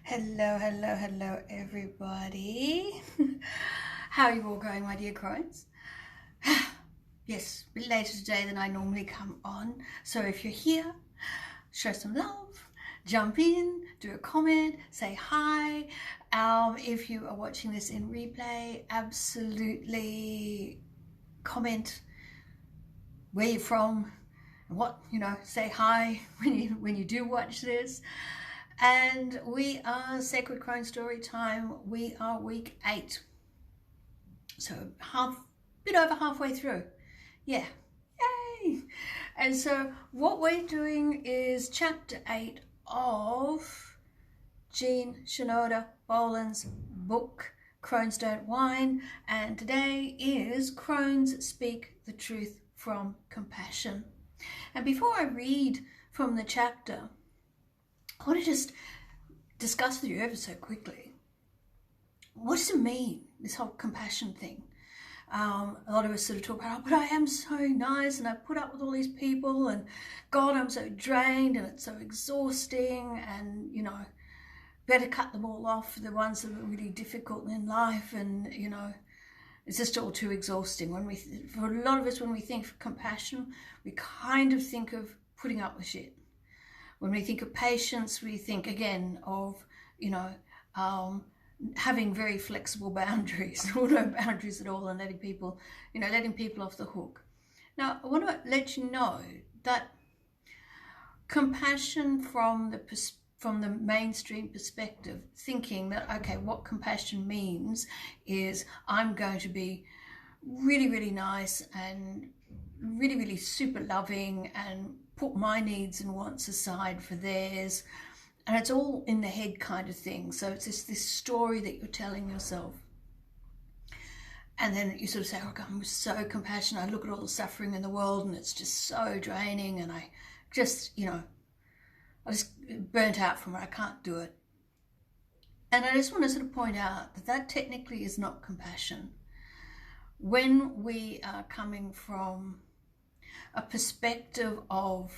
Hello, hello, hello, everybody. How are you all going, my dear Crones? Yes, a bit later today than I normally come on. So if you're here, show some love, jump in, do a comment, say hi. If you are watching this in replay, absolutely comment where you're from and what, say hi when you do watch this. And we are Sacred Crone Story Time. We are week 8. So bit over halfway through. Yeah. Yay! And so what we're doing is chapter 8 of Jean Shinoda Bolen's book, Crones Don't Whine. And today is Crones Speak the Truth from Compassion. And before I read from the chapter, I want to just discuss with you ever so quickly, what does it mean, this whole compassion thing? A lot of us sort of talk about, oh, but I am so nice and I put up with all these people and God, I'm so drained and it's so exhausting and, better cut them all off, the ones that are really difficult in life, and, it's just all too exhausting. For a lot of us, when we think of compassion, we kind of think of putting up with shit. When we think of patience, we think again of, having very flexible boundaries, or no boundaries at all, and letting people off the hook. Now, I want to let you know that compassion from the mainstream perspective, thinking that, okay, what compassion means is I'm going to be really, really nice and really, really super loving and put my needs and wants aside for theirs, and it's all in the head kind of thing. So it's this story that you're telling yourself, and then you sort of say, oh, I'm so compassionate, I look at all the suffering in the world and it's just so draining, and I just burnt out from it, I can't do it. And I just want to sort of point out that technically is not compassion. When we are coming from a perspective of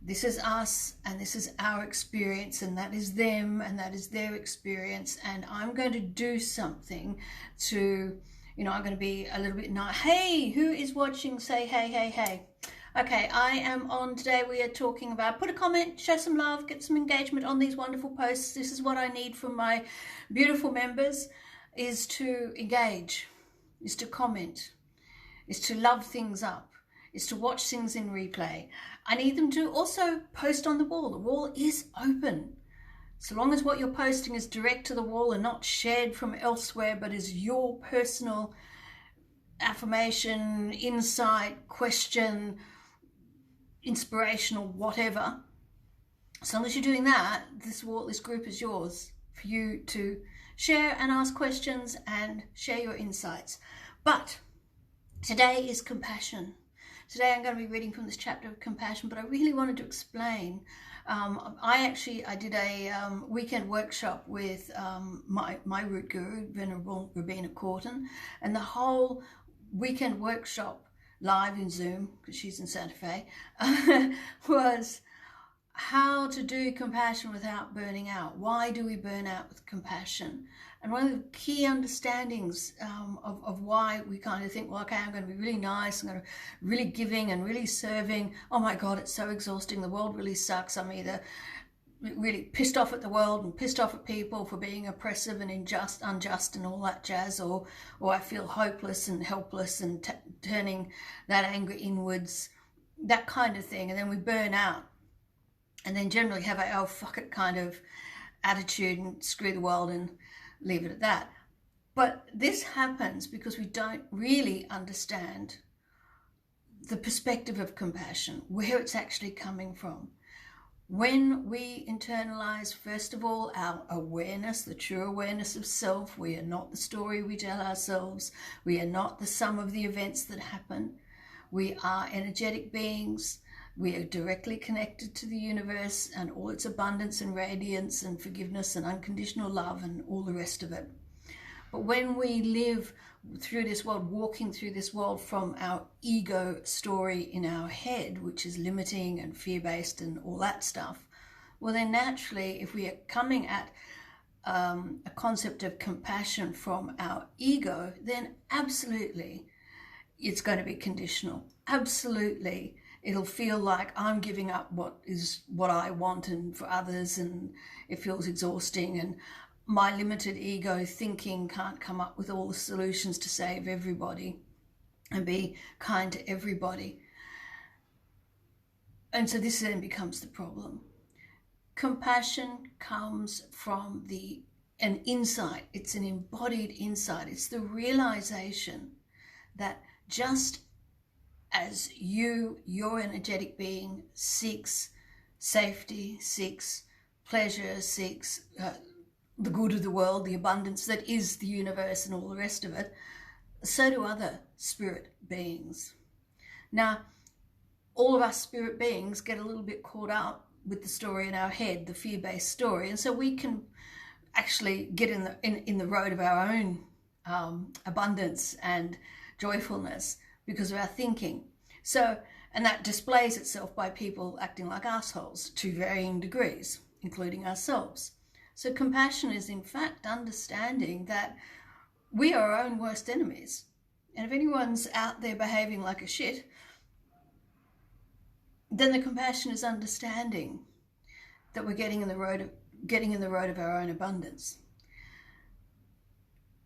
this is us and this is our experience and that is them and that is their experience, and I'm going to do something to, I'm going to be a little bit nice. Hey, who is watching? Say hey, hey, hey. Okay, I am on today. We are talking about, put a comment, show some love, get some engagement on these wonderful posts. This is what I need from my beautiful members, is to engage, is to comment, is to love things up, is to watch things in replay. I need them to also post on the wall. The wall is open. So long as what you're posting is direct to the wall and not shared from elsewhere, but is your personal affirmation, insight, question, inspirational, whatever. As long as you're doing that, this group is yours for you to share and ask questions and share your insights. But today is compassion. Today I'm going to be reading from this chapter of compassion, but I really wanted to explain. I did a weekend workshop with my root guru, Venerable Rabina Corton, and the whole weekend workshop, live in Zoom, because she's in Santa Fe, was how to do compassion without burning out. Why do we burn out with compassion? And one of the key understandings of why we kind of think, well, okay, I'm going to be really nice, I'm going to be really giving and really serving. Oh my God, it's so exhausting. The world really sucks. I'm either really pissed off at the world and pissed off at people for being oppressive and unjust and all that jazz, or I feel hopeless and helpless and turning that anger inwards, that kind of thing. And then we burn out. And then generally have a, oh, fuck it kind of attitude and screw the world and leave it at that. But this happens because we don't really understand the perspective of compassion, where it's actually coming from. When we internalize, first of all, our awareness, the true awareness of self, we are not the story we tell ourselves. We are not the sum of the events that happen. We are energetic beings. We are directly connected to the universe and all its abundance and radiance and forgiveness and unconditional love and all the rest of it. But when we live through this world, walking through this world from our ego story in our head, which is limiting and fear-based and all that stuff, well then naturally, if we are coming at a concept of compassion from our ego, then absolutely it's going to be conditional. Absolutely it'll feel like I'm giving up what I want and for others, and it feels exhausting, and my limited ego thinking can't come up with all the solutions to save everybody and be kind to everybody. And so this then becomes the problem. Compassion comes from an insight. It's an embodied insight. It's the realization that just as your energetic being seeks safety, seeks pleasure, seeks the good of the world, the abundance that is the universe and all the rest of it, so do other spirit beings. Now, all of us spirit beings get a little bit caught up with the story in our head, the fear-based story, and so we can actually get in the road of our own abundance and joyfulness because of our thinking. So, and that displays itself by people acting like assholes to varying degrees, including ourselves. So compassion is in fact understanding that we are our own worst enemies. And if anyone's out there behaving like a shit, then the compassion is understanding that we're getting in the road of our own abundance.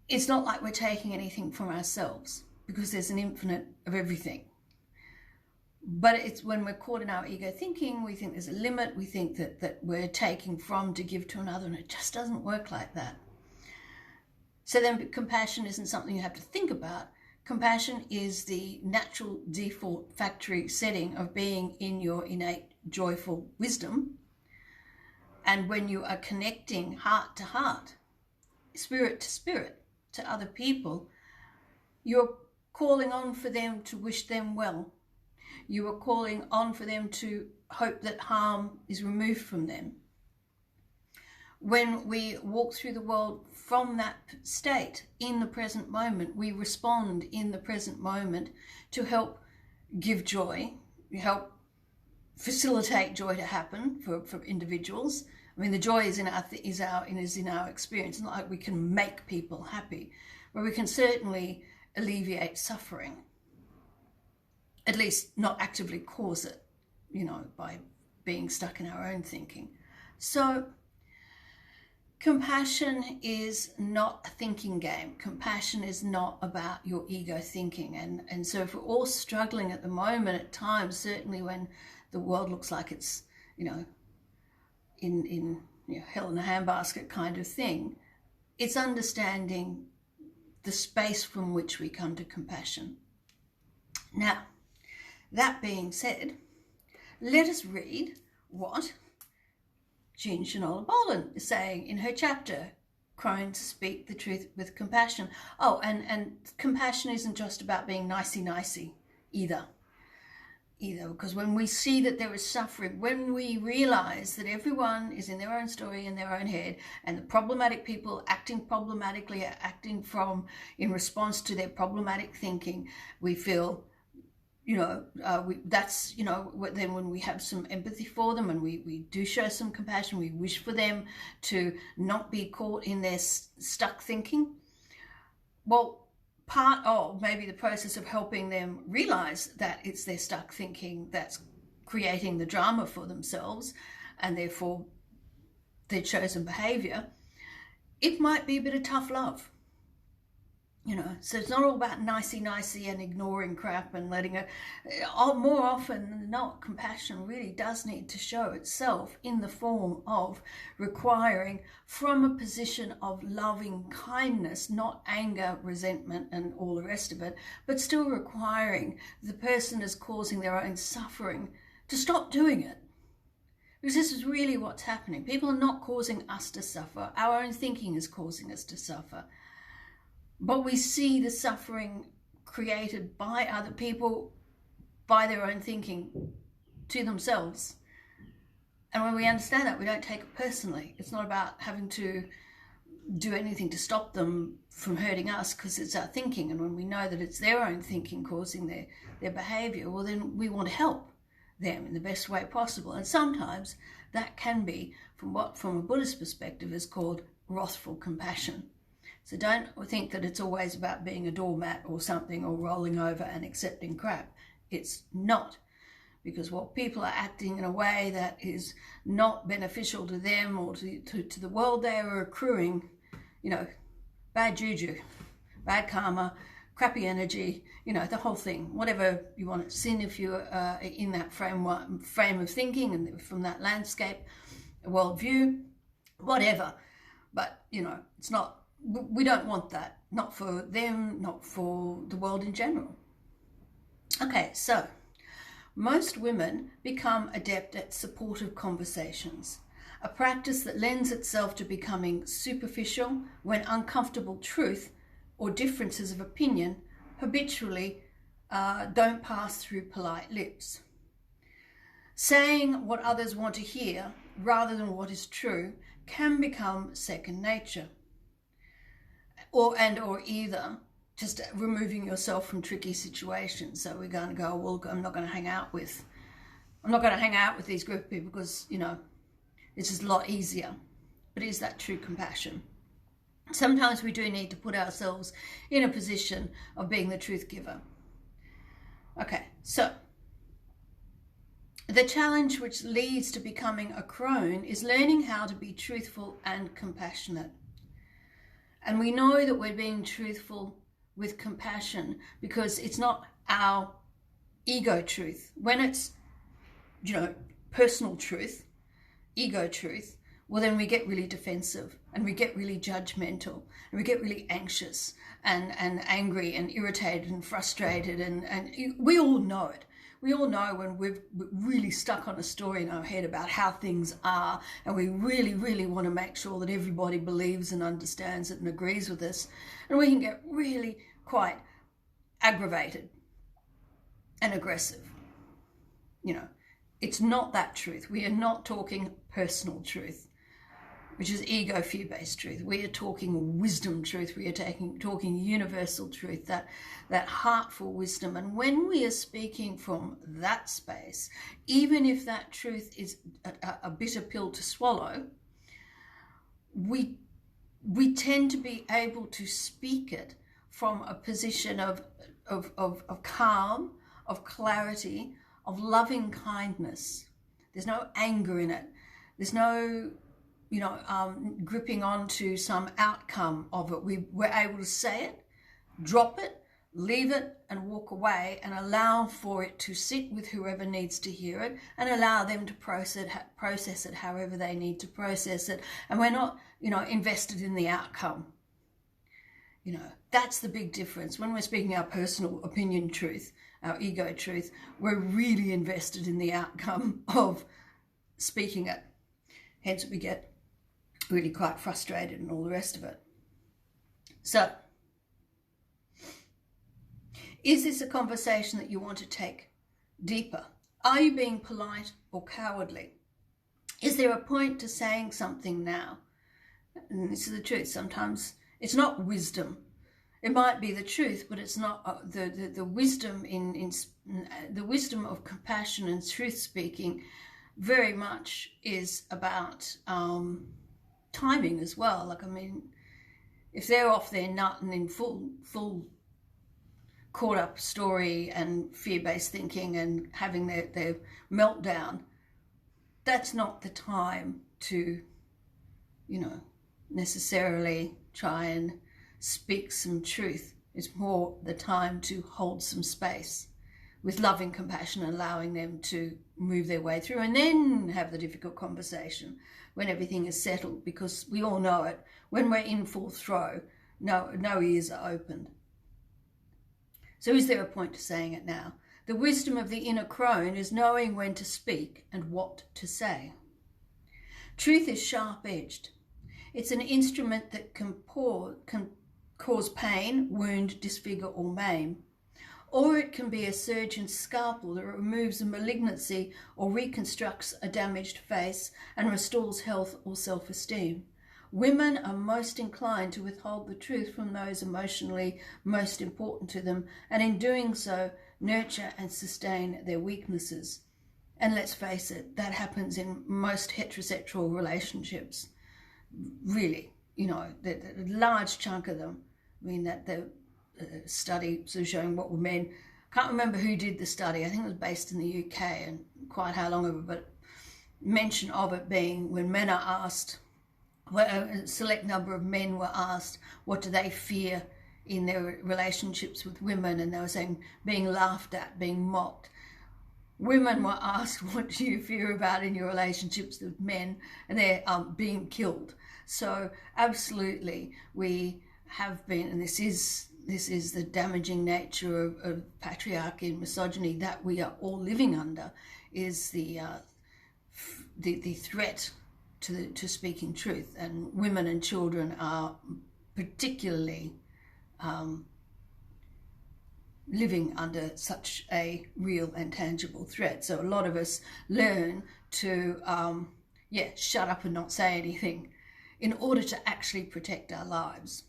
It's not like we're taking anything from ourselves, because there's an infinite of everything. But it's when we're caught in our ego thinking, we think there's a limit, we think that we're taking from to give to another, and it just doesn't work like that. So then compassion isn't something you have to think about. Compassion is the natural default factory setting of being in your innate joyful wisdom. And when you are connecting heart to heart, spirit to spirit, to other people, you're calling on for them to wish them well. You are calling on for them to hope that harm is removed from them. When we walk through the world from that state, in the present moment, we respond in the present moment to help give joy, help facilitate joy to happen for individuals. I mean, the joy is in our experience. It's not like we can make people happy, but we can certainly alleviate suffering. At least not actively cause it, by being stuck in our own thinking. So compassion is not a thinking game. Compassion is not about your ego thinking. And so if we're all struggling at the moment at times, certainly when the world looks like it's, in hell in a handbasket kind of thing, it's understanding the space from which we come to compassion. Now, that being said, let us read what Jean Shinoda Bolen is saying in her chapter, Crones Speak the Truth with Compassion. Oh, and compassion isn't just about being nicey-nicey either, because when we see that there is suffering, when we realize that everyone is in their own story, in their own head, and the problematic people acting problematically are acting in response to their problematic thinking, we feel then when we have some empathy for them and we do show some compassion, we wish for them to not be caught in their stuck thinking. Well, part of maybe the process of helping them realize that it's their stuck thinking that's creating the drama for themselves and therefore their chosen behavior, it might be a bit of tough love. So it's not all about nicey and ignoring crap and letting it. More often than not, compassion really does need to show itself in the form of requiring from a position of loving kindness, not anger, resentment, and all the rest of it, but still requiring the person is causing their own suffering to stop doing it. Because this is really what's happening. People are not causing us to suffer. Our own thinking is causing us to suffer. But we see the suffering created by other people, by their own thinking to themselves. And when we understand that, we don't take it personally. It's not about having to do anything to stop them from hurting us because it's our thinking. And when we know that it's their own thinking causing their behavior, well, then we want to help them in the best way possible. And sometimes that can be from what, from a Buddhist perspective, is called wrathful compassion. So don't think that it's always about being a doormat or something, or rolling over and accepting crap. It's not. Because while people are acting in a way that is not beneficial to them or to the world, they are accruing, you know, bad juju, bad karma, crappy energy, you know, the whole thing, whatever you want to sin if you're in that frame of thinking and from that landscape, worldview, whatever. But, you know, it's not, we don't want that, not for them, not for the world in general. Okay, so most women become adept at supportive conversations, a practice that lends itself to becoming superficial when uncomfortable truth or differences of opinion habitually don't pass through polite lips. Saying what others want to hear rather than what is true can become second nature, or either just removing yourself from tricky situations. So we're going to go, well, I'm not going to hang out with these group of people because, you know, it's just a lot easier. But is that true compassion? Sometimes we do need to put ourselves in a position of being the truth giver. Okay, so the challenge which leads to becoming a crone is learning how to be truthful and compassionate. And we know that we're being truthful with compassion because it's not our ego truth. When it's, you know, personal truth, ego truth, well, then we get really defensive and we get really judgmental and we get really anxious and angry and irritated and frustrated, and we all know it. We all know when we're really stuck on a story in our head about how things are, and we really, really want to make sure that everybody believes and understands it and agrees with us. And we can get really quite aggravated and aggressive. You know, it's not that truth. We are not talking personal truth, which is ego fear-based truth. We are talking wisdom truth. We are talking universal truth, that heartful wisdom. And when we are speaking from that space, even if that truth is a bitter pill to swallow, we tend to be able to speak it from a position of calm, of clarity, of loving kindness. There's no anger in it. There's no, you know, gripping onto some outcome of it. We're able to say it, drop it, leave it, and walk away, and allow for it to sit with whoever needs to hear it, and allow them to process it however they need to process it. And we're not, you know, invested in the outcome. You know, that's the big difference. When we're speaking our personal opinion truth, our ego truth, we're really invested in the outcome of speaking it. Hence we get really quite frustrated and all the rest of it. So, is this a conversation that you want to take deeper? Are you being polite or cowardly? Is there a point to saying something now? And this is the truth. Sometimes it's not wisdom. It might be the truth, but it's not the wisdom in the wisdom of compassion and truth speaking. Very much is about timing as well. Like, I mean, if they're off their nut and in full caught up story and fear-based thinking and having their meltdown, that's not the time to, you know, necessarily try and speak some truth. It's more the time to hold some space with loving compassion, allowing them to move their way through, and then have the difficult conversation when everything is settled, because we all know it. When we're in full throw, no ears are opened. So is there a point to saying it now? The wisdom of the inner crone is knowing when to speak and what to say. Truth is sharp-edged. It's an instrument that can cause pain, wound, disfigure or maim. Or it can be a surgeon's scalpel that removes a malignancy or reconstructs a damaged face and restores health or self-esteem. Women are most inclined to withhold the truth from those emotionally most important to them, and in doing so, nurture and sustain their weaknesses. And let's face it, that happens in most heterosexual relationships. Really, you know, the large chunk of them, I mean, that the study sort of showing what were men, can't remember who did the study, I think it was based in the UK and quite how long ago, but mention of it being when men are asked, well, a select number of men were asked what do they fear in their relationships with women, and they were saying being laughed at, being mocked. Women were asked what do you fear about in your relationships with men, and they're being killed. So absolutely we have been, and this is the damaging nature of patriarchy and misogyny that we are all living under, is the threat to speaking truth, and women and children are particularly living under such a real and tangible threat. So a lot of us learn to shut up and not say anything in order to actually protect our lives.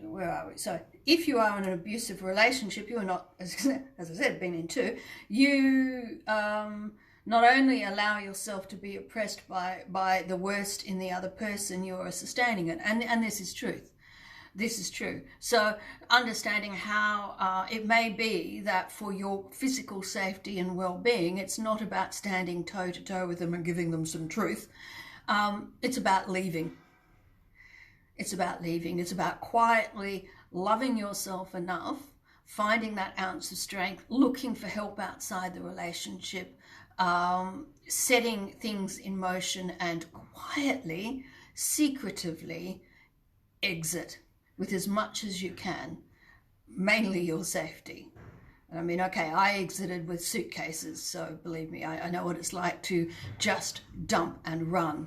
Where are we? So if you are in an abusive relationship, you are not, as I said, been in two, you not only allow yourself to be oppressed by the worst in the other person, you are sustaining it. And this is truth. This is true. So understanding how it may be that for your physical safety and well-being, it's not about standing toe-to-toe with them and giving them some truth. It's about leaving. It's about leaving. It's about quietly loving yourself enough, finding that ounce of strength, looking for help outside the relationship, setting things in motion, and quietly, secretively exit with as much as you can, mainly your safety. I mean, okay, I exited with suitcases, so believe me, I know what it's like to just dump and run.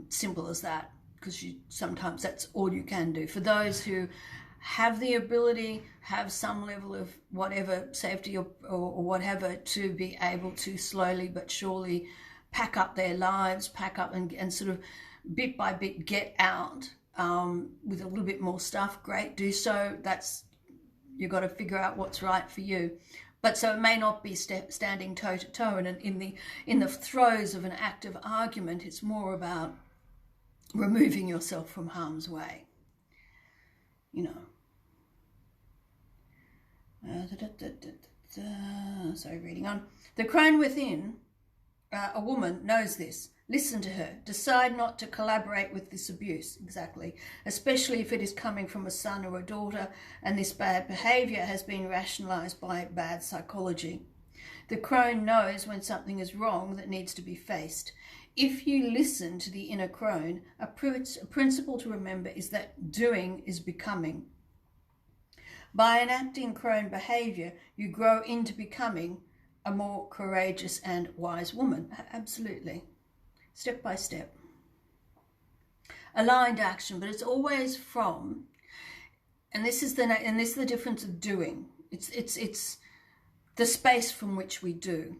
Simple as that, because sometimes that's all you can do. For those who have the ability, have some level of whatever safety or whatever, to be able to slowly but surely pack up their lives, pack up and sort of bit by bit get out with a little bit more stuff, great, do so. You've got to figure out what's right for you. But so it may not be standing toe to toe, and in the throes of an active argument, it's more about removing yourself from harm's way. You know. Sorry, reading on. The crone within, a woman, knows this. Listen to her. Decide not to collaborate with this abuse. Exactly. Especially if it is coming from a son or a daughter, and this bad behaviour has been rationalised by bad psychology. The crone knows when something is wrong that needs to be faced. If you listen to the inner crone, a principle to remember is that doing is becoming. By enacting crone behaviour, you grow into becoming a more courageous and wise woman. Absolutely. Step by step. Aligned action, but it's always from, and this is the difference of doing. It's the space from which we do.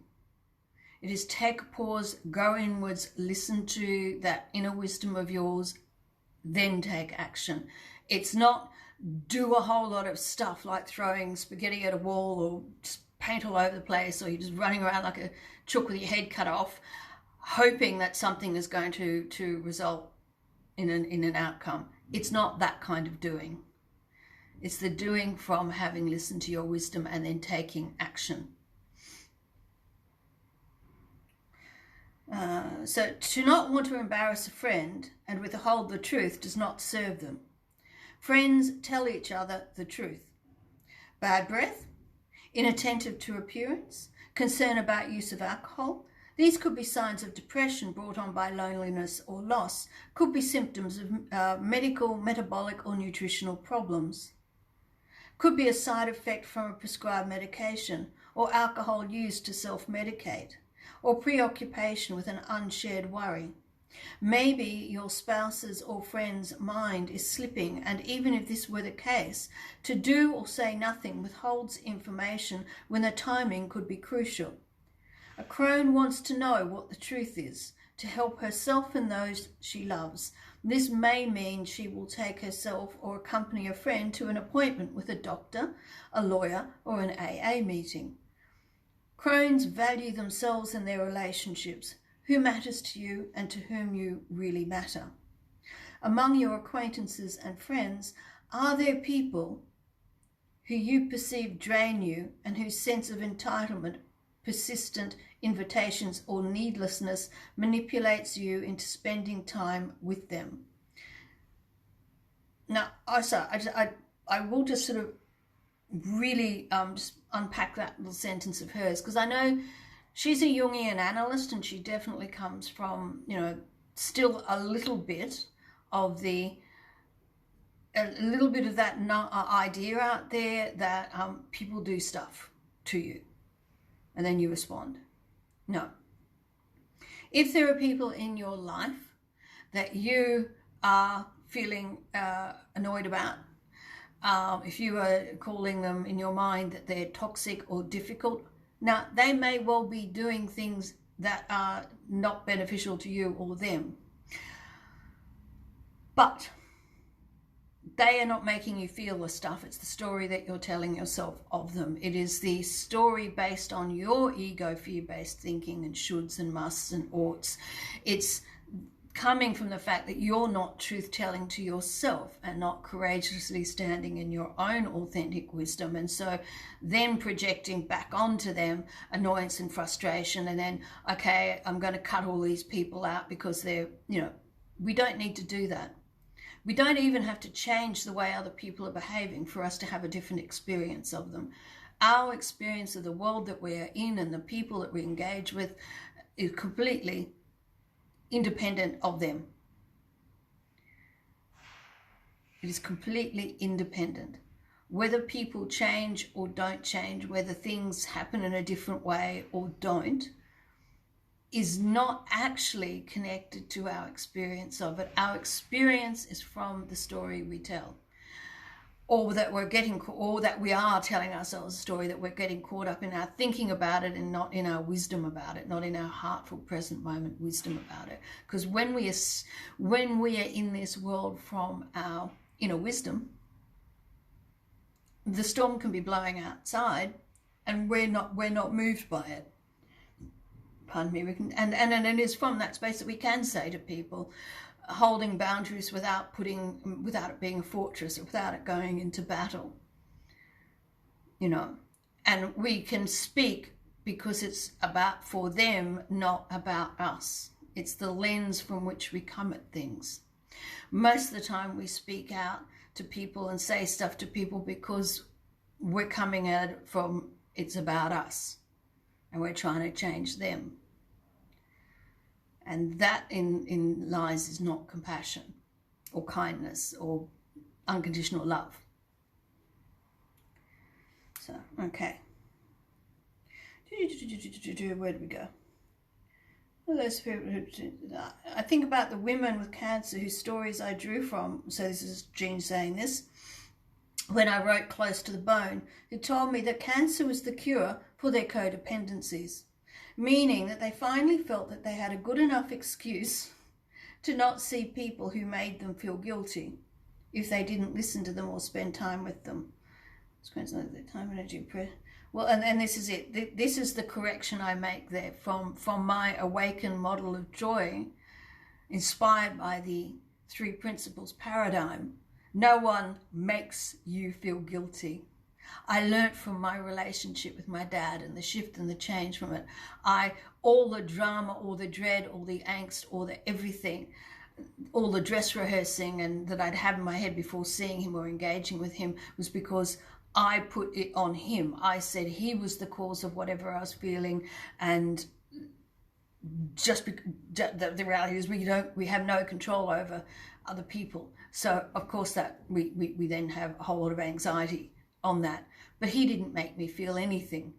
It is take a pause, go inwards, listen to that inner wisdom of yours, then take action. It's not do a whole lot of stuff like throwing spaghetti at a wall or just paint all over the place, or you're just running around like a chook with your head cut off, hoping that something is going to result in an outcome. It's not that kind of doing. It's the doing from having listened to your wisdom and then taking action. So to not want to embarrass a friend and withhold the truth does not serve them. Friends tell each other the truth. Bad breath, inattentive to appearance, concern about use of alcohol. These could be signs of depression brought on by loneliness or loss, could be symptoms of medical, metabolic or nutritional problems. Could be a side effect from a prescribed medication or alcohol used to self-medicate, or preoccupation with an unshared worry. Maybe your spouse's or friend's mind is slipping, and even if this were the case, to do or say nothing withholds information when the timing could be crucial. A crone wants to know what the truth is, to help herself and those she loves. This may mean she will take herself or accompany a friend to an appointment with a doctor, a lawyer, or an AA meeting. Crones value themselves and their relationships. who matters to you and to whom you really matter. Among your acquaintances and friends, are there people who you perceive drain you and whose sense of entitlement, persistent invitations, or needlessness manipulates you into spending time with them? Now, I will just sort of really just unpack that little sentence of hers, because I know she's a Jungian analyst and she definitely comes from, you know, still a little bit of that idea out there that people do stuff to you and then you respond. No. If there are people in your life that you are feeling annoyed about, if you are calling them in your mind that they're toxic or difficult, now they may well be doing things that are not beneficial to you or them, but they are not making you feel the stuff. It's the story that you're telling yourself of them. It is the story based on your ego, fear-based thinking and shoulds and musts and oughts. It's coming from the fact that you're not truth-telling to yourself and not courageously standing in your own authentic wisdom, and so then projecting back onto them annoyance and frustration, and then, okay, I'm going to cut all these people out because they're, you know, we don't need to do that. We don't even have to change the way other people are behaving for us to have a different experience of them. Our experience of the world that we're in and the people that we engage with is completely independent of them. It is completely independent. Whether people change or don't change, whether things happen in a different way or don't, is not actually connected to our experience of it. Our experience is from the story we tell, or that we are telling ourselves a story, that we're getting caught up in our thinking about it and not in our wisdom about it, not in our heartful present moment wisdom about it. Because when we are in this world from our inner wisdom, the storm can be blowing outside and we're not moved by it. Pardon me. And it is from that space that we can say to people, holding boundaries without it being a fortress, without it going into battle, you know. And we can speak because it's about for them, not about us. It's the lens from which we come at things. Most of the time we speak out to people and say stuff to people because we're coming at it from it's about us and we're trying to change them. And that in lies is not compassion or kindness or unconditional love. So, okay. Where do we go? Well, those people I think about the women with cancer whose stories I drew from, so this is Jean saying this, when I wrote Close to the Bone, who told me that cancer was the cure for their codependencies. Meaning that they finally felt that they had a good enough excuse to not see people who made them feel guilty if they didn't listen to them or spend time with them. Spend time, energy, prayer. Well, and this is it. This is the correction I make there from my awakened model of joy, inspired by the three principles paradigm. No one makes you feel guilty. I learnt from my relationship with my dad and the shift and the change from it. All the drama, all the dread, all the angst, all the everything, all the dress rehearsing and that I'd have in my head before seeing him or engaging with him was because I put it on him. I said he was the cause of whatever I was feeling, and the reality is we have no control over other people. So of course that we then have a whole lot of anxiety on that. But he didn't make me feel anything.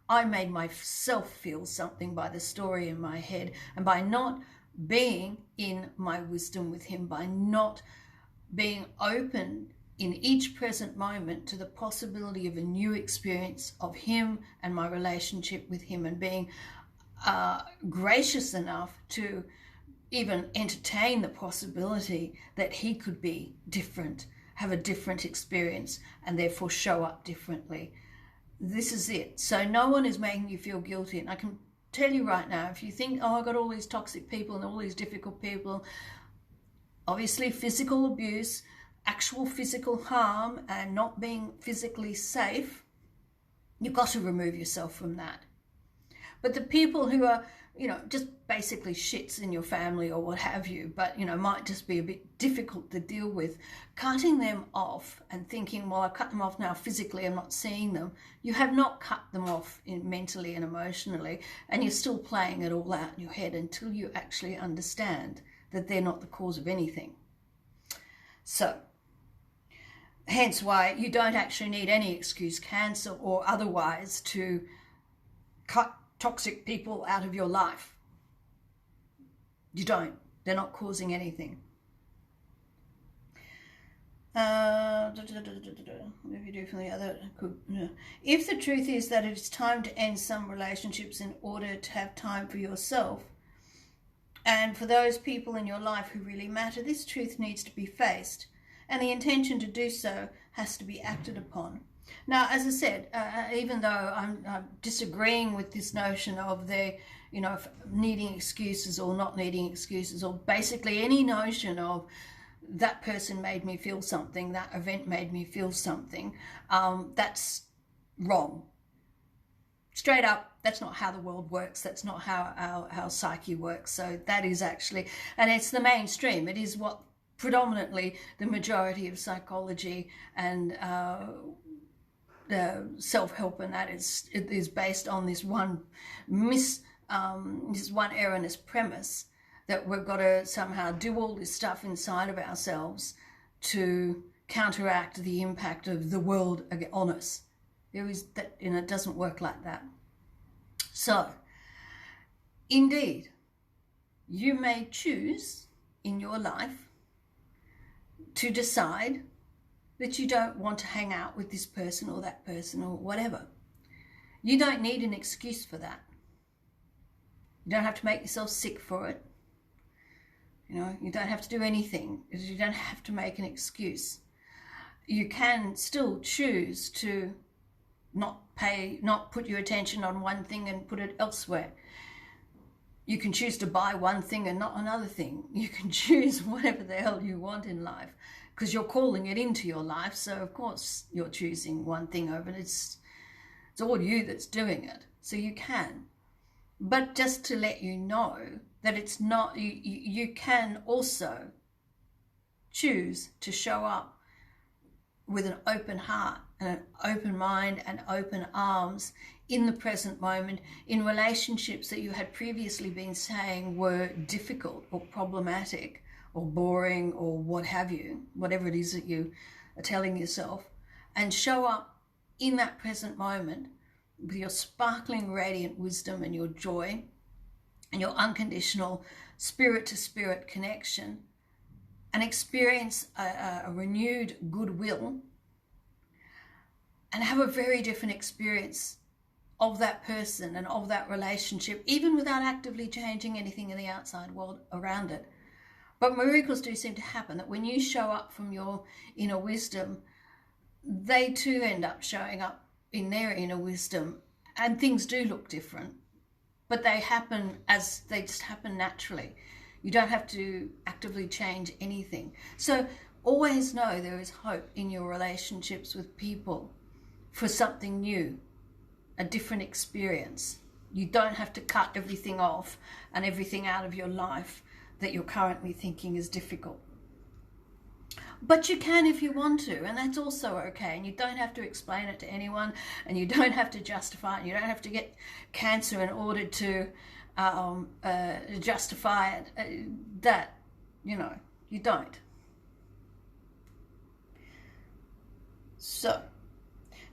I made myself feel something by the story in my head, and by not being in my wisdom with him, by not being open in each present moment to the possibility of a new experience of him and my relationship with him, and being gracious enough to even entertain the possibility that he could be different, have a different experience, and therefore show up differently. This is it. So no one is making you feel guilty, and I can tell you right now, if you think, oh, I've got all these toxic people and all these difficult people, obviously physical abuse, actual physical harm, and not being physically safe, you've got to remove yourself from that. But the people who are, you know, just basically shits in your family or what have you, but, you know, might just be a bit difficult to deal with, cutting them off and thinking, well, I've cut them off now physically, I'm not seeing them. You have not cut them off mentally and emotionally, and you're still playing it all out in your head until you actually understand that they're not the cause of anything. So, hence why you don't actually need any excuse, cancer or otherwise, to cut toxic people out of your life. You don't. They're not causing anything. If you do from the other, if the truth is that it is time to end some relationships in order to have time for yourself and for those people in your life who really matter, this truth needs to be faced, and the intention to do so has to be acted upon. Now, as I said, even though I'm disagreeing with this notion of the, you know, needing excuses or not needing excuses, or basically any notion of that person made me feel something, that event made me feel something, that's wrong. Straight up, that's not how the world works. That's not how our psyche works. So that is actually, and it's the mainstream. It is what predominantly the majority of psychology and self-help and that is based on this one erroneous premise that we've got to somehow do all this stuff inside of ourselves to counteract the impact of the world on us. There is that, you know, it doesn't work like that. So, indeed, you may choose in your life to decide that you don't want to hang out with this person or that person or whatever. You don't need an excuse for that. You don't have to make yourself sick for it. You know, you don't have to do anything. You don't have to make an excuse. You can still choose to not put your attention on one thing and put it elsewhere. You can choose to buy one thing and not another thing. You can choose whatever the hell you want in life, because you're calling it into your life. So of course you're choosing one thing over, and it's all you that's doing it. So you can. But just to let you know that it's not, you can also choose to show up with an open heart and an open mind and open arms in the present moment in relationships that you had previously been saying were difficult or problematic or boring or what have you, whatever it is that you are telling yourself, and show up in that present moment with your sparkling, radiant wisdom and your joy and your unconditional spirit-to-spirit connection, and experience a renewed goodwill and have a very different experience of that person and of that relationship, even without actively changing anything in the outside world around it. But miracles do seem to happen, that when you show up from your inner wisdom, they too end up showing up in their inner wisdom, and things do look different, but they happen as they just happen naturally. You don't have to actively change anything. So always know there is hope in your relationships with people for something new, a different experience. You don't have to cut everything off and everything out of your life that you're currently thinking is difficult. But you can if you want to, and that's also okay. And you don't have to explain it to anyone, and you don't have to justify it. You don't have to get cancer in order to justify it. That, you know, you don't. So,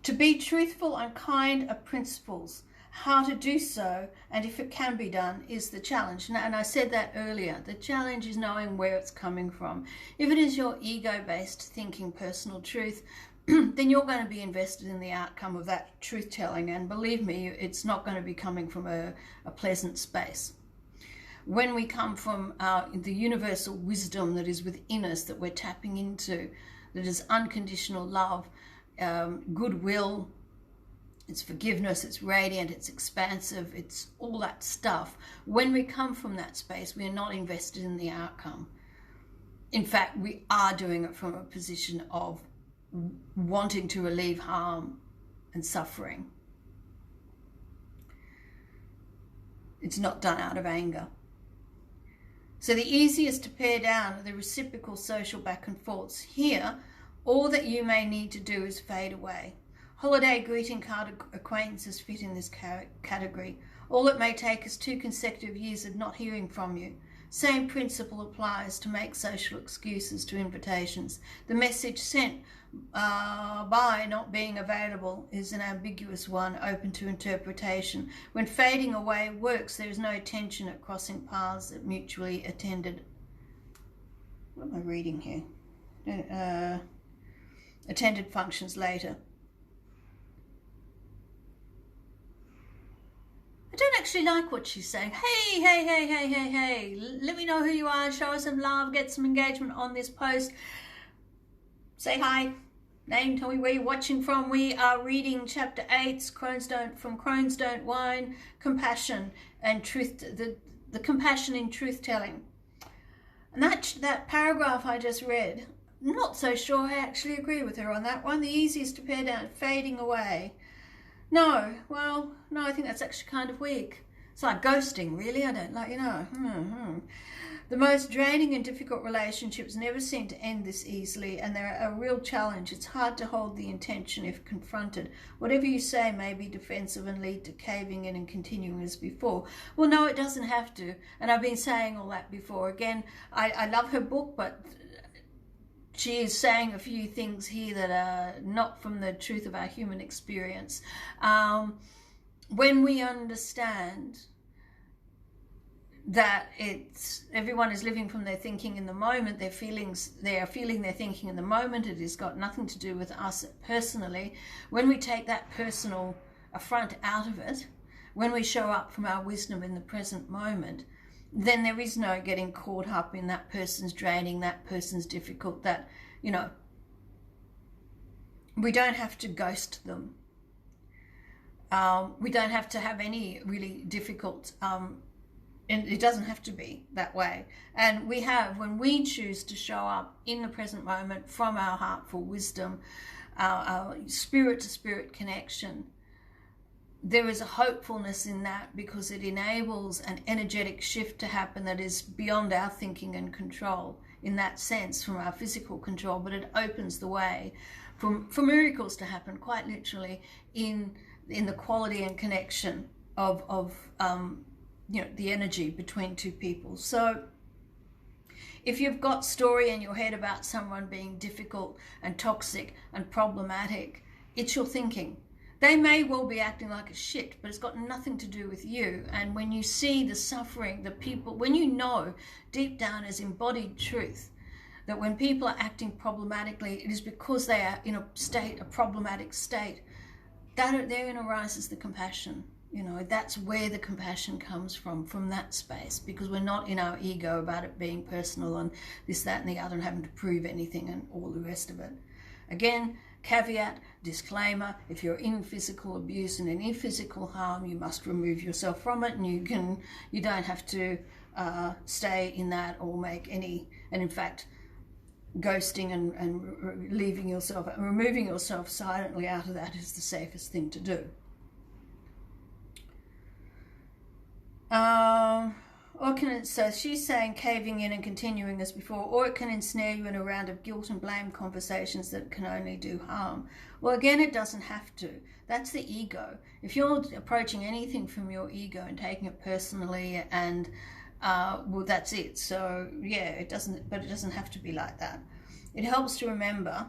to be truthful and kind are principles. How to do so, and if it can be done, is the challenge. And I said that earlier. The challenge is knowing where it's coming from. If it is your ego-based thinking personal truth, then you're going to be invested in the outcome of that truth-telling. And believe me, it's not going to be coming from a pleasant space. When we come from the universal wisdom that is within us, that we're tapping into, that is unconditional love, goodwill, It's forgiveness, it's radiant, it's expansive, it's all that stuff. When we come from that space, we are not invested in the outcome. In fact, we are doing it from a position of wanting to relieve harm and suffering. It's not done out of anger. So the easiest to pare down are the reciprocal social back and forths. Here, all that you may need to do is fade away. Holiday greeting card acquaintances fit in this category. All it may take is 2 consecutive years of not hearing from you. Same principle applies to make social excuses to invitations. The message sent by not being available is an ambiguous one, open to interpretation. When fading away works, there is no tension at crossing paths that mutually attended. What am I reading here? Attended functions later. I don't actually like what she's saying. Hey, let me know who you are, show us some love, get some engagement on this post. Say hi, name, tell me where you're watching from. We are reading chapter 8, from Crones Don't Whine, compassion and truth, the compassion in truth telling. And that paragraph I just read, I'm not so sure I actually agree with her on that one. The easiest to pare down, fading away. No, I think that's actually kind of weak. It's like ghosting, really. I don't like, The most draining and difficult relationships never seem to end this easily, and they're a real challenge. It's hard to hold the intention if confronted. Whatever you say may be defensive and lead to caving in and continuing as before. Well, no, it doesn't have to. And I've been saying all that before. Again, I love her book, but she is saying a few things here that are not from the truth of our human experience. When we understand that everyone is living from their thinking in the moment, their feelings, they are feeling their thinking in the moment, it has got nothing to do with us personally. When we take that personal affront out of it, when we show up from our wisdom in the present moment, then there is no getting caught up in that person's draining, that person's difficult, that, we don't have to ghost them. We don't have to have any really difficult, and it doesn't have to be that way. And we have, when we choose to show up in the present moment from our heartful wisdom, our spirit-to-spirit connection, there is a hopefulness in that, because it enables an energetic shift to happen that is beyond our thinking and control, in that sense, from our physical control, but it opens the way for miracles to happen, quite literally, in the quality and connection of the energy between two people. So if you've got story in your head about someone being difficult and toxic and problematic, it's your thinking. They may well be acting like a shit, but it's got nothing to do with you. And when you see the suffering, the people, when you know deep down as embodied truth that when people are acting problematically, it is because they are in a problematic state, therein arises the compassion. That's where the compassion comes from that space, because we're not in our ego about it being personal and this, that, and the other, and having to prove anything and all the rest of it. Again, caveat, disclaimer, if you're in physical abuse and in physical harm, you must remove yourself from it, and you don't have to stay in that or make any, and in fact, ghosting and leaving yourself, removing yourself silently out of that is the safest thing to do. So she's saying caving in and continuing as before, or it can ensnare you in a round of guilt and blame conversations that can only do harm. Well, again, it doesn't have to. That's the ego. If you're approaching anything from your ego and taking it personally, and well, that's it. So yeah, it doesn't have to be like that. It helps to remember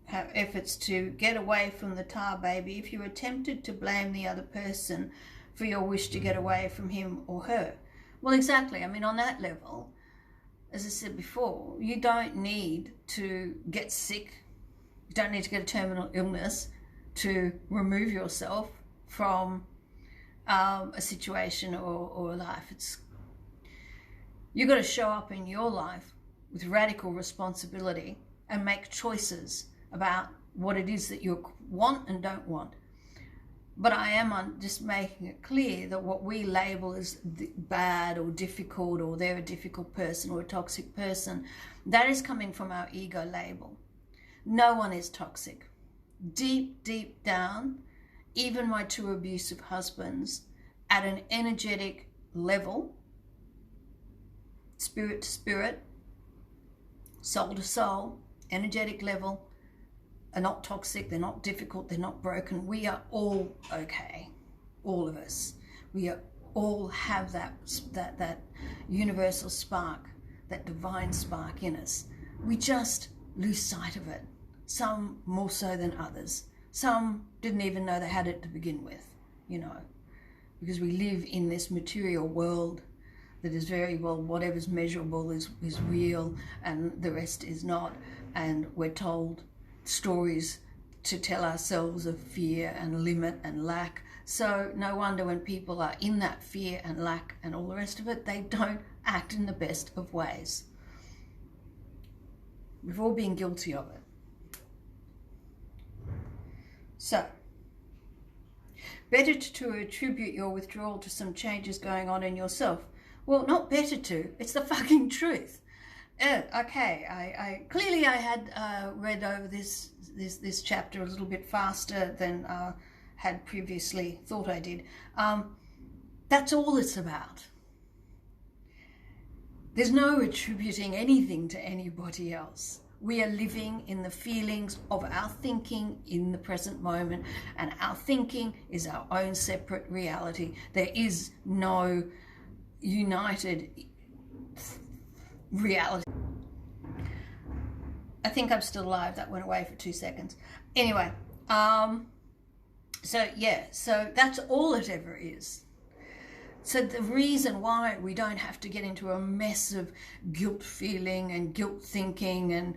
have efforts to get away from the tar baby. If you are tempted to blame the other person for your wish to get away from him or her. Well, exactly. I mean, on that level, as I said before, you don't need to get sick. You don't need to get a terminal illness to remove yourself from a situation or a life. You've got to show up in your life with radical responsibility and make choices about what it is that you want and don't want. But I am just making it clear that what we label as bad or difficult, or they're a difficult person or a toxic person, that is coming from our ego label. No one is toxic. Deep, deep down, even my 2 abusive husbands, at an energetic level, spirit to spirit, soul to soul, energetic level, are not toxic, they're not difficult, they're not broken. We are all okay, all of us. We are all have that universal spark, that divine spark in us. We just lose sight of it, some more so than others. Some didn't even know they had it to begin with, you know, because we live in this material world that is very, well, whatever's measurable is real and the rest is not. And we're told stories to tell ourselves of fear and limit and lack. So no wonder when people are in that fear and lack and all the rest of it, they don't act in the best of ways. We've all been guilty of it. So, better to attribute your withdrawal to some changes going on in yourself. Well, not better to, it's the fucking truth. Okay, I clearly I had read over this chapter a little bit faster than had previously thought I did. That's all it's about. There's no attributing anything to anybody else. We are living in the feelings of our thinking in the present moment, and our thinking is our own separate reality. There is no united reality. I think I'm still alive. That went away for 2 seconds. Anyway, so yeah, so that's all it ever is. So the reason why we don't have to get into a mess of guilt feeling and guilt thinking and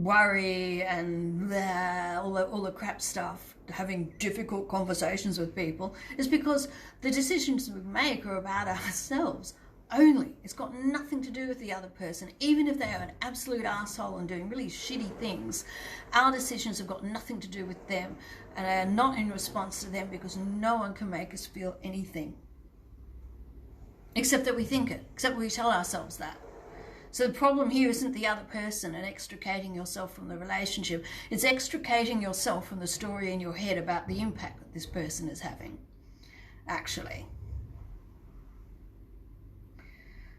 worry and all the crap stuff, having difficult conversations with people, is because the decisions we make are about ourselves only. It's got nothing to do with the other person. Even if they are an absolute asshole and doing really shitty things, our decisions have got nothing to do with them and are not in response to them, because no one can make us feel anything. Except that we think it, except we tell ourselves that. So the problem here isn't the other person and extricating yourself from the relationship. It's extricating yourself from the story in your head about the impact that this person is having, actually.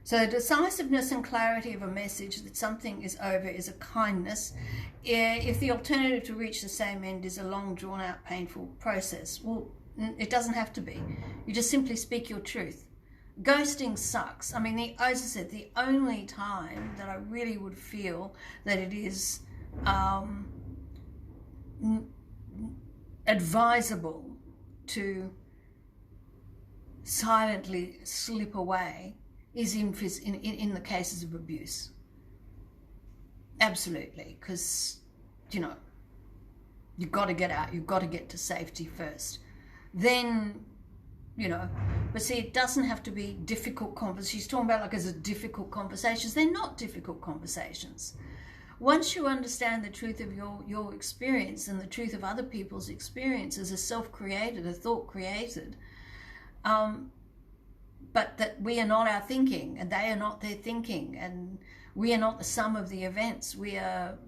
So the decisiveness and clarity of a message that something is over is a kindness, if the alternative to reach the same end is a long, drawn-out, painful process. Well, it doesn't have to be. You just simply speak your truth. Ghosting sucks. I mean, as I said, the only time that I really would feel that it is advisable to silently slip away is in the cases of abuse. Absolutely, because, you know, you've got to get out, you've got to get to safety first. Then, you know, but see, it doesn't have to be difficult conversations. She's talking about like as a difficult conversations. They're not difficult conversations. Once you understand the truth of your experience and the truth of other people's experiences, a self-created, a thought created, but that we are not our thinking and they are not their thinking, and we are not the sum of the events. We are,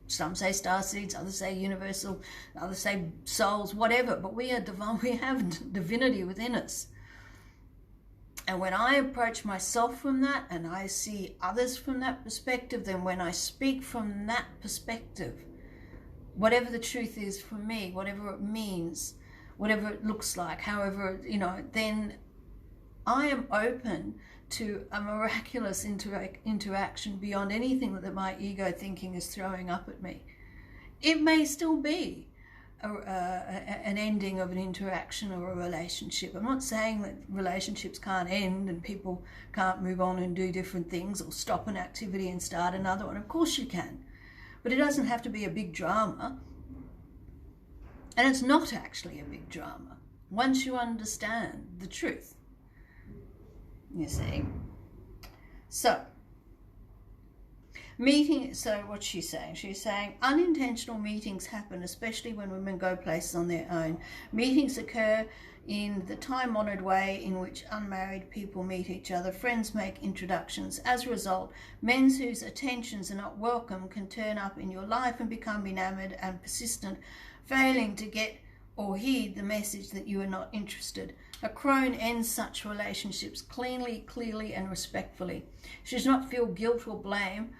some say starseeds, others say universal, others say souls, whatever, but we are divine. We have divinity within us. And when I approach myself from that and I see others from that perspective, then when I speak from that perspective, whatever the truth is for me, whatever it means, whatever it looks like, however, you know, then I am open to a miraculous interaction beyond anything that my ego thinking is throwing up at me. It may still be an ending of an interaction or a relationship. I'm not saying that relationships can't end and people can't move on and do different things or stop an activity and start another one. Of course you can. But it doesn't have to be a big drama. And it's not actually a big drama once you understand the truth. You see? So, So what's she saying? She's saying unintentional meetings happen, especially when women go places on their own. Meetings occur in the time-honoured way in which unmarried people meet each other. Friends make introductions. As a result, men whose attentions are not welcome can turn up in your life and become enamoured and persistent, failing to get or heed the message that you are not interested. A crone ends such relationships cleanly, clearly and respectfully. She does not feel guilt or blame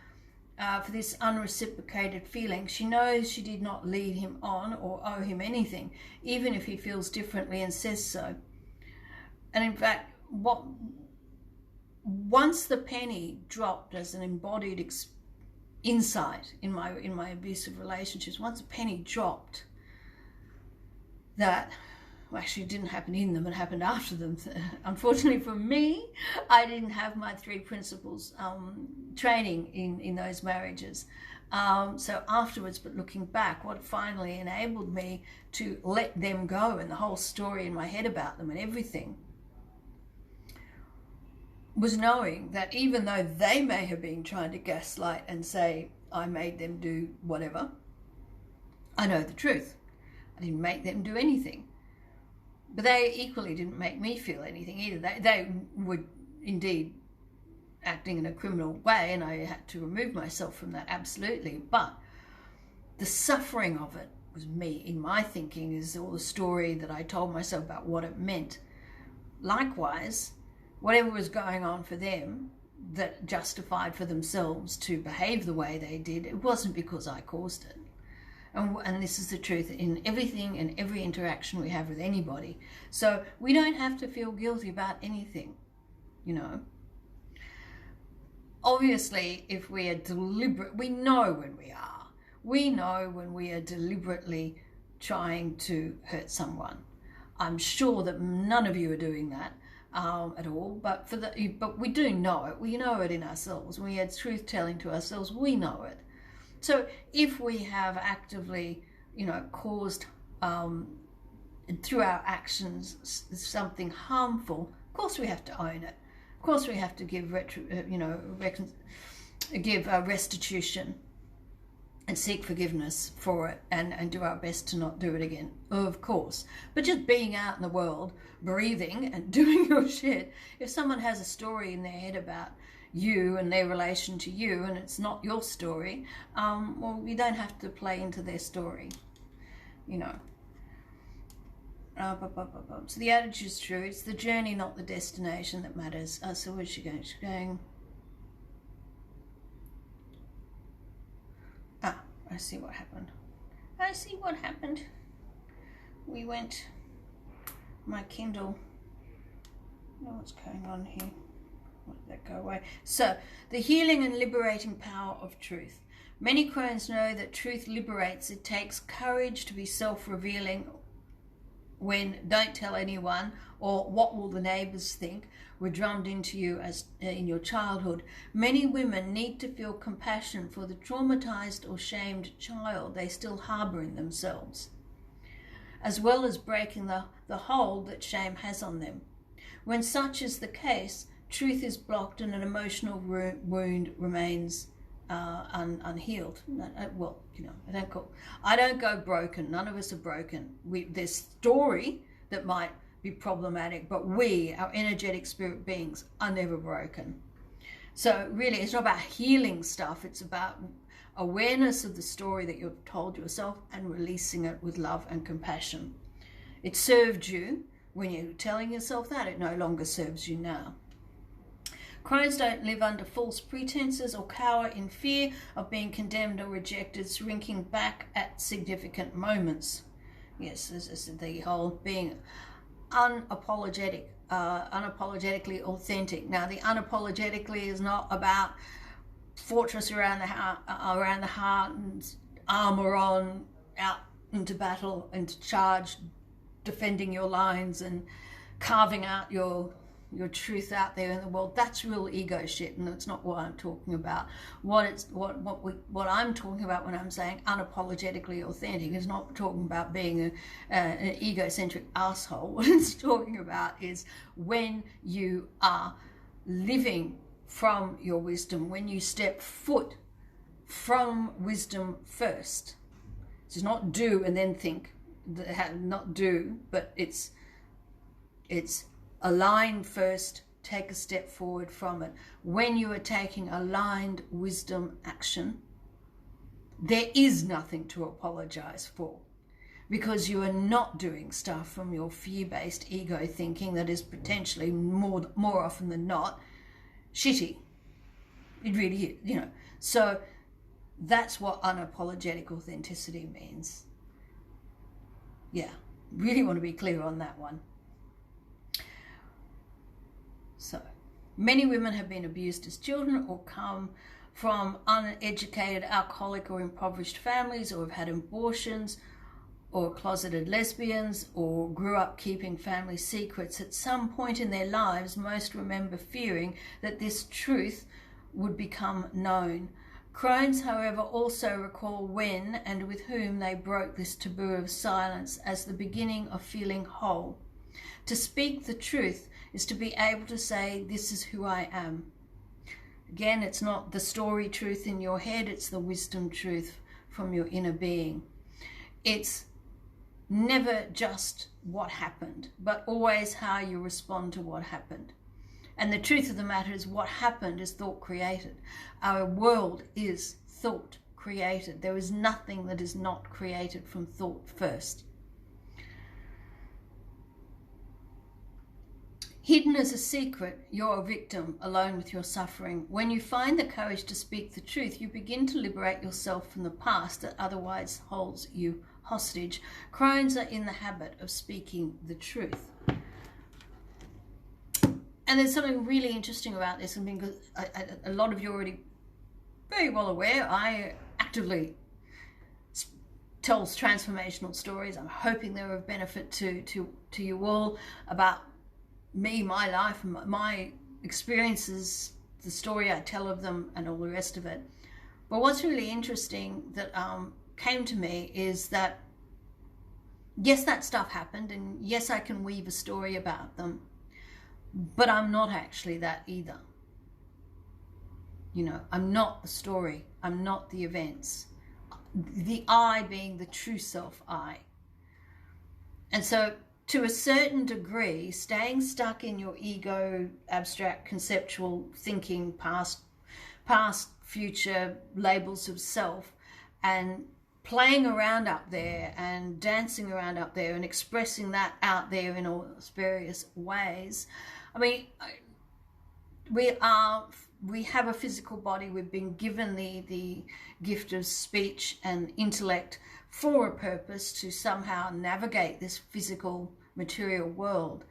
for this unreciprocated feeling. She knows she did not lead him on or owe him anything, even if he feels differently and says so. And in fact, once the penny dropped as an embodied insight in my abusive relationships, once the penny dropped, that actually it didn't happen in them, it happened after them. Unfortunately for me, I didn't have my 3 principles training in those marriages. So afterwards, but looking back, what finally enabled me to let them go and the whole story in my head about them and everything was knowing that even though they may have been trying to gaslight and say I made them do whatever, I know the truth. I didn't make them do anything. But they equally didn't make me feel anything either. They were indeed acting in a criminal way, and I had to remove myself from that, absolutely. But the suffering of it was me. In my thinking is all the story that I told myself about what it meant. Likewise, whatever was going on for them that justified for themselves to behave the way they did, it wasn't because I caused it. And this is the truth in everything and every interaction we have with anybody. So we don't have to feel guilty about anything, you know. Obviously, if we are deliberate, we know when we are. We know when we are deliberately trying to hurt someone. I'm sure that none of you are doing that at all, but we do know it. We know it in ourselves. When we are truth-telling to ourselves, we know it. So if we have actively, you know, caused through our actions something harmful, of course we have to own it. Of course we have to give restitution and seek forgiveness for it and do our best to not do it again, of course. But just being out in the world, breathing and doing your shit, if someone has a story in their head about you and their relation to you and it's not your story, well, you don't have to play into their story, you know. So the adage is true. It's the journey, not the destination, that matters. So where's she going? She's going... I see what happened. I see what happened. We went... My Kindle... I don't know what's going on here. Let that go away. So, the healing and liberating power of truth. Many Crones know that truth liberates. It takes courage to be self-revealing when don't tell anyone or what will the neighbours think were drummed into you as in your childhood. Many women need to feel compassion for the traumatized or shamed child they still harbour in themselves, as well as breaking the hold that shame has on them. When such is the case, truth is blocked and an emotional wound remains unhealed. Well, you know, I don't go broken. None of us are broken. There's story that might be problematic, but we, our energetic spirit beings, are never broken. So really, it's not about healing stuff. It's about awareness of the story that you've told yourself and releasing it with love and compassion. It served you when you're telling yourself that. It no longer serves you now. Crones don't live under false pretenses or cower in fear of being condemned or rejected, shrinking back at significant moments. Yes, this is the whole being unapologetically authentic. Now, the unapologetically is not about fortress around the heart and armour on, out into battle and to charge, defending your lines and carving out your truth out there in the world. That's real ego shit, and that's not what I'm talking about. What I'm talking about when I'm saying unapologetically authentic is not talking about being an egocentric asshole. What it's talking about is when you are living from your wisdom, when you step foot from wisdom first. It's not do and then think, not do, but it's align first, take a step forward from it. When you are taking aligned wisdom action, there is nothing to apologize for, because you are not doing stuff from your fear-based ego thinking that is potentially more often than not shitty. It really is, you know. So that's what unapologetic authenticity means. Yeah, really want to be clear on that one. So, many women have been abused as children or come from uneducated, alcoholic or impoverished families, or have had abortions, or closeted lesbians, or grew up keeping family secrets. At some point in their lives, most remember fearing that this truth would become known. Crones, however, also recall when and with whom they broke this taboo of silence as the beginning of feeling whole. To speak the truth is to be able to say, this is who I am. Again, it's not the story truth in your head, it's the wisdom truth from your inner being. It's never just what happened, but always how you respond to what happened. And the truth of the matter is, what happened is thought created. Our world is thought created. There is nothing that is not created from thought first. Hidden as a secret, you're a victim, alone with your suffering. When you find the courage to speak the truth, you begin to liberate yourself from the past that otherwise holds you hostage. Crones are in the habit of speaking the truth. And there's something really interesting about this, and because a lot of you are already very well aware, I actively tell transformational stories. I'm hoping they're of benefit to you all about me, my life, my experiences, the story I tell of them, and all the rest of it. But what's really interesting that came to me is that, yes, that stuff happened, and yes, I can weave a story about them, but I'm not actually that either. You know, I'm not the story. I'm not the events. The I being the true self I. And so, to a certain degree, staying stuck in your ego, abstract, conceptual thinking, past, future labels of self, and playing around up there and dancing around up there and expressing that out there in all various ways. I mean, we have a physical body. We've been given the gift of speech and intellect for a purpose, to somehow navigate this physical material world.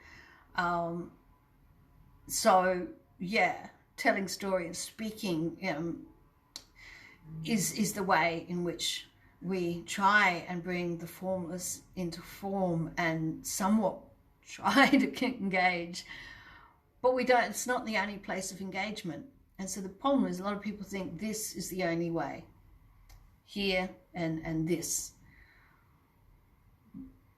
So yeah, telling story and speaking is the way in which we try and bring the formless into form and somewhat try to engage. But we don't, it's not the only place of engagement. And so the problem is, a lot of people think this is the only way. Here and this.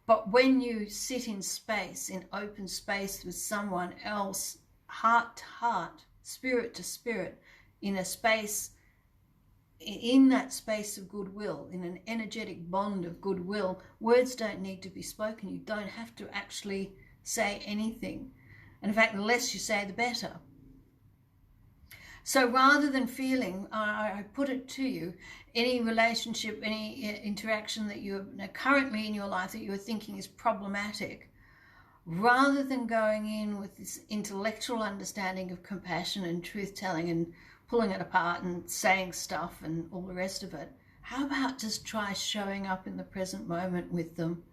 But when you sit in space, in open space with someone else, heart to heart, spirit to spirit, in a space, in that space of goodwill, in an energetic bond of goodwill, words don't need to be spoken. You don't have to actually say anything. And in fact, the less you say, the better. So rather than feeling, I put it to you, any relationship, any interaction that you're currently in your life that you're thinking is problematic, rather than going in with this intellectual understanding of compassion and truth-telling and pulling it apart and saying stuff and all the rest of it, how about just try showing up in the present moment with them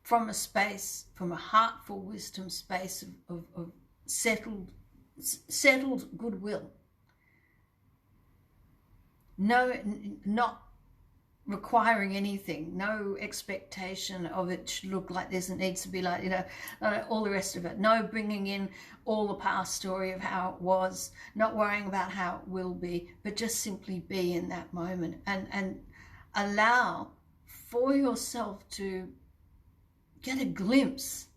from a space, from a heartful wisdom space of settled goodwill. No, not requiring anything, no expectation of it should look like this, it needs to be like, all the rest of it. No bringing in all the past story of how it was, not worrying about how it will be, but just simply be in that moment and allow for yourself to get a glimpse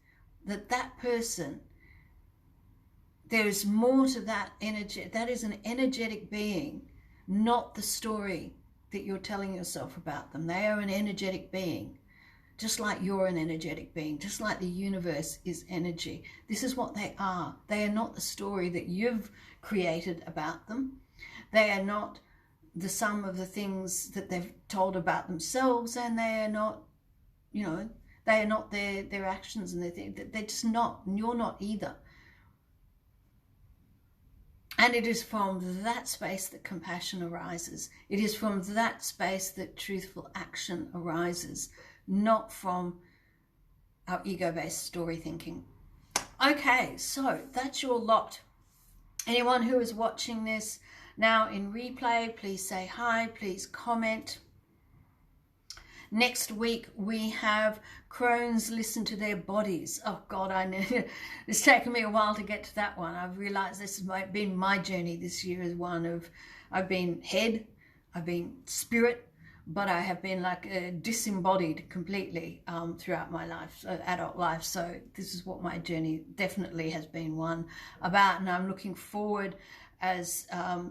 that that person, there is more to that energy. That is an energetic being not the story that you're telling yourself about them. They are an energetic being, just like you're an energetic being, just like the universe is energy. This is what they are. They are not the story that you've created about them. They are not the sum of the things that they've told about themselves, and they are not, you know, they are not their actions, and they're just not, and you're not either. And it is from that space that compassion arises. It is from that space that truthful action arises, not from our ego-based story thinking. Okay, so that's your lot. Anyone who is watching this now in replay, please say hi, please comment. Next week we have Crones listen to their bodies. Oh God, I know it's taken me a while to get to that one. I've realized this has been my journey this year, is one of, I've been head, I've been spirit, but I have been like disembodied completely throughout my life, adult life. So this is what my journey definitely has been one about, and I'm looking forward as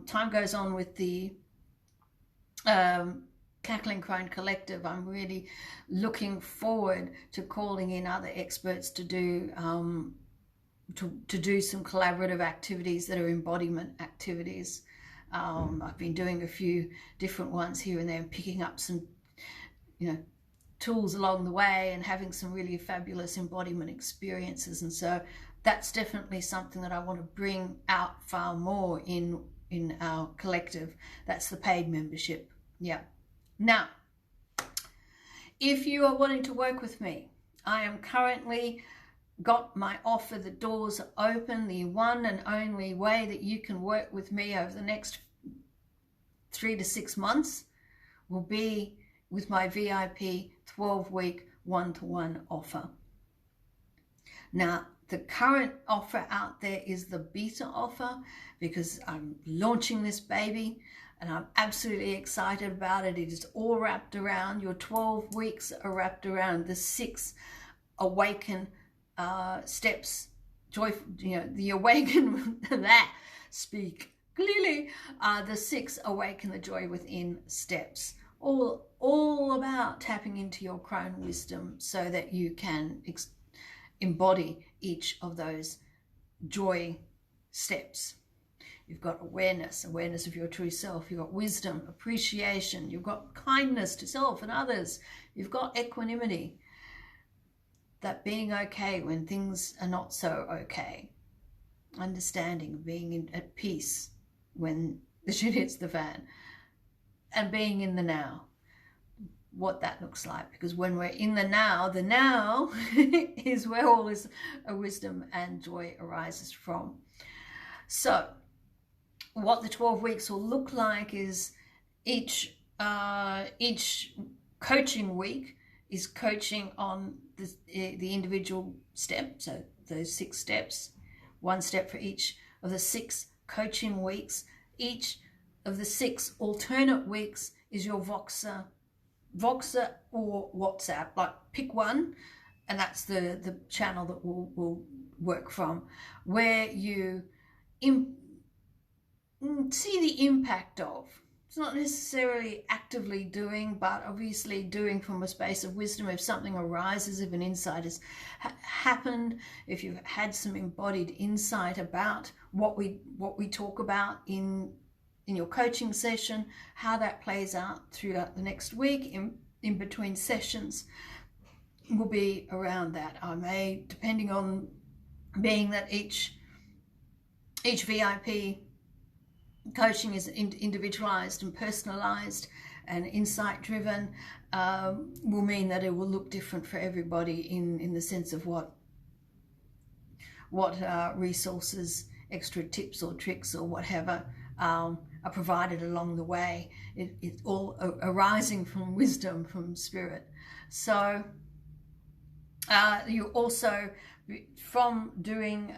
time goes on with the Cackling Crone Collective. I'm really looking forward to calling in other experts to do some collaborative activities that are embodiment activities. I've been doing a few different ones here and there, and picking up some, you know, tools along the way, and having some really fabulous embodiment experiences. And so that's definitely something that I want to bring out far more in our collective. That's the paid membership. Yeah. Now, if you are wanting to work with me, I am currently got my offer. The doors are open. The one and only way that you can work with me over the next 3 to 6 months will be with my VIP 12-week one-to-one offer. Now, the current offer out there is the beta offer, because I'm launching this baby and I'm absolutely excited about it. It is all wrapped around, your 12 weeks are wrapped around the 6 awaken steps, joy, you know, the awaken that speak clearly, the 6 awaken the joy within steps, all about tapping into your Crone wisdom so that you can embody each of those joy steps. You've got awareness of your true self. You've got wisdom, appreciation. You've got kindness to self and others. You've got equanimity, that being okay when things are not so okay. Understanding, being at peace when the shit hits the fan. And being in the now, what that looks like. Because when we're in the now is where all this wisdom and joy arises from. So what the 12 weeks will look like is each coaching week is coaching on the individual step. So those 6 steps, 1 step for each of the 6 coaching weeks. Each of the 6 alternate weeks is your Voxer or WhatsApp. Like, pick one, and that's the channel that we'll work from, where you see the impact of. It's not necessarily actively doing, but obviously doing from a space of wisdom. If something arises, if an insight has happened, if you've had some embodied insight about what we talk about in your coaching session, how that plays out throughout the next week in between sessions will be around that. I may, depending on, being that each VIP coaching is individualized and personalized and insight driven, will mean that it will look different for everybody in the sense of what resources, extra tips or tricks or whatever are provided along the way. It's all arising from wisdom, from spirit. So you also, from doing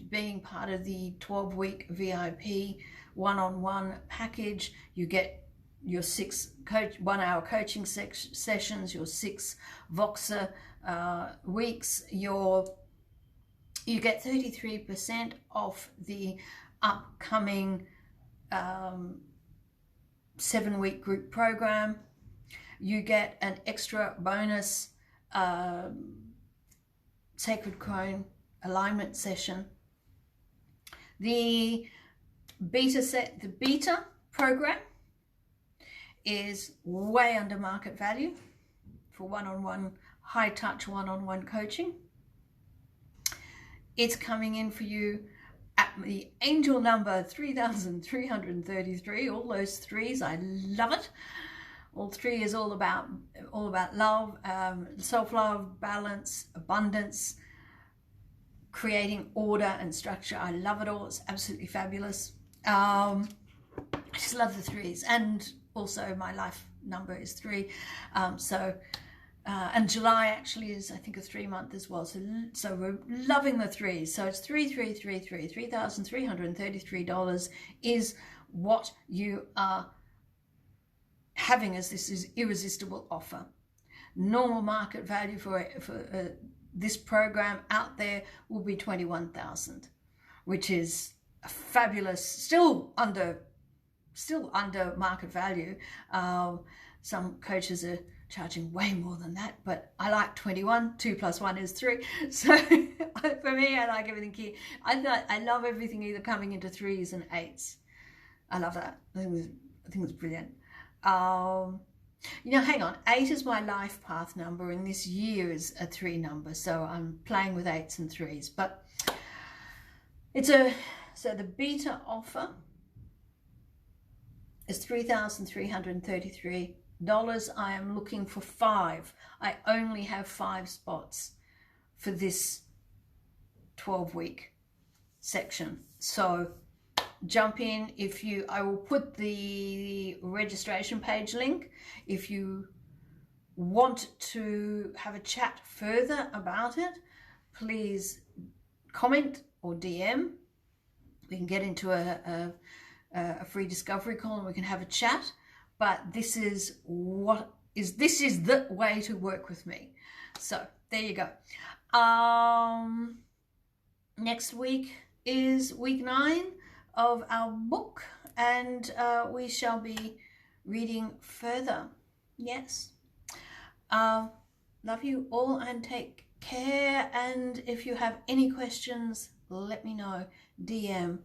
being part of the 12-week VIP one-on-one package, you get your 6 1-hour coaching sessions, your 6 Voxer weeks. You get 33% off the upcoming 7-week group program. You get an extra bonus Sacred Crone alignment session. The beta program is way under market value for one-on-one, high-touch one-on-one coaching. It's coming in for you at the angel number 3,333, all those threes. I love it. All three is all about love, self-love, balance, abundance, creating order and structure. I love it all. It's absolutely fabulous. I just love the threes, and also my life number is 3. And July actually is, I think, a 3-month as well. So we're loving the threes. So it's 3333. $3,333 is what you are having as this is irresistible offer. Normal market value for this program out there will be $21,000, which is a fabulous, still under market value. Some coaches are charging way more than that, but I like 21. 2 + 1 is 3. So for me, I like everything here. I love everything either coming into 3s and 8s. I love that. I think it's brilliant. You know, hang on, 8 is my life path number, and this year is a 3 number, so I'm playing with 8s and 3s. But it's so the beta offer is $3,333. I am looking for 5. I only have 5 spots for this 12-week section. So jump in. I will put the registration page link. If you want to have a chat further about it, please comment or DM. We can get into a free discovery call and we can have a chat. But this is the way to work with me. So there you go. Next week is week 9 of our book, and we shall be reading further. Yes. Love you all and take care. And if you have any questions, let me know. DM.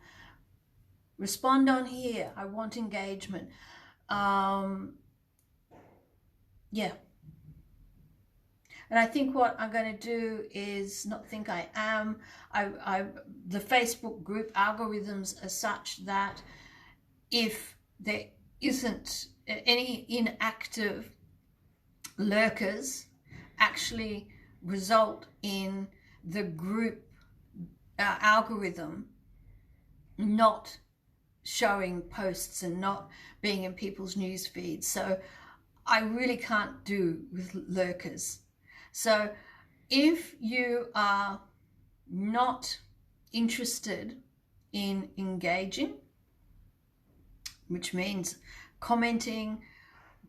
Respond on here. I want engagement. Yeah. And I think what I'm going to do is not think I am. The Facebook group algorithms are such that if there isn't any inactive lurkers, actually result in the group algorithm not showing posts and not being in people's news feeds. So I really can't do with lurkers. So if you are not interested in engaging, which means commenting,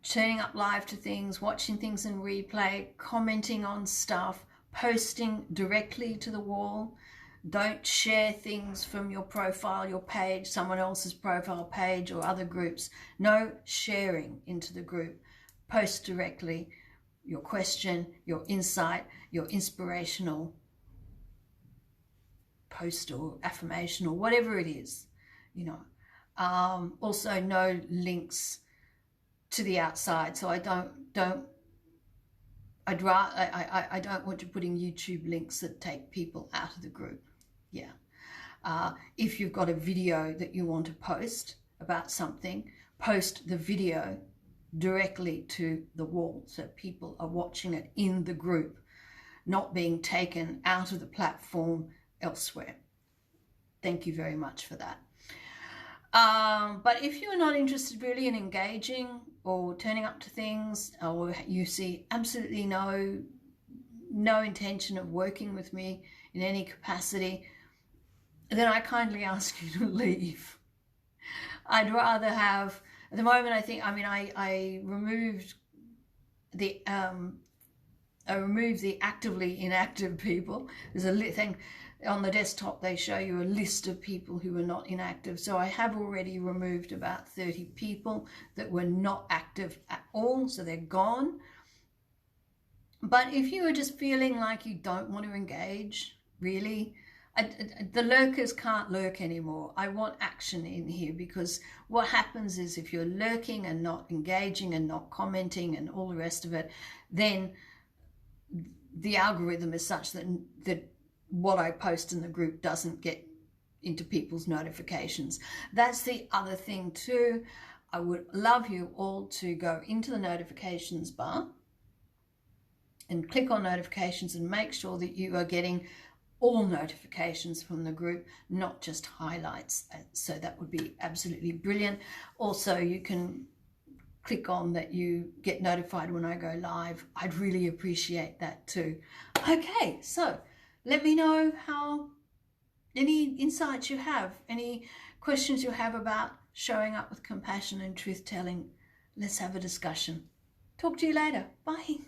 turning up live to things, watching things in replay, commenting on stuff, posting directly to the wall, don't share things from your profile, your page, someone else's profile page or other groups. No sharing into the group. Post directly your question, your insight, your inspirational post or affirmation or whatever it is, you know. Also no links to the outside. So I don't want you putting YouTube links that take people out of the group. Yeah. If you've got a video that you want to post about something, post the video directly to the wall so people are watching it in the group, not being taken out of the platform elsewhere. Thank you very much for that. But if you're not interested really in engaging or turning up to things, or you see absolutely no intention of working with me in any capacity, then I kindly ask you to leave. I'd rather have, at the moment, I removed the actively inactive people. There's a thing, on the desktop they show you a list of people who were not inactive. So I have already removed about 30 people that were not active at all, so they're gone. But if you are just feeling like you don't want to engage, really, the lurkers can't lurk anymore. I want action in here, because what happens is if you're lurking and not engaging and not commenting and all the rest of it, then the algorithm is such that what I post in the group doesn't get into people's notifications. That's the other thing too. I would love you all to go into the notifications bar and click on notifications and make sure that you are getting all notifications from the group, not just highlights. So that would be absolutely brilliant. Also, you can click on that you get notified when I go live. I'd really appreciate that too. Okay, so let me know how any insights you have, any questions you have about showing up with compassion and truth telling. Let's have a discussion. Talk to you later. Bye.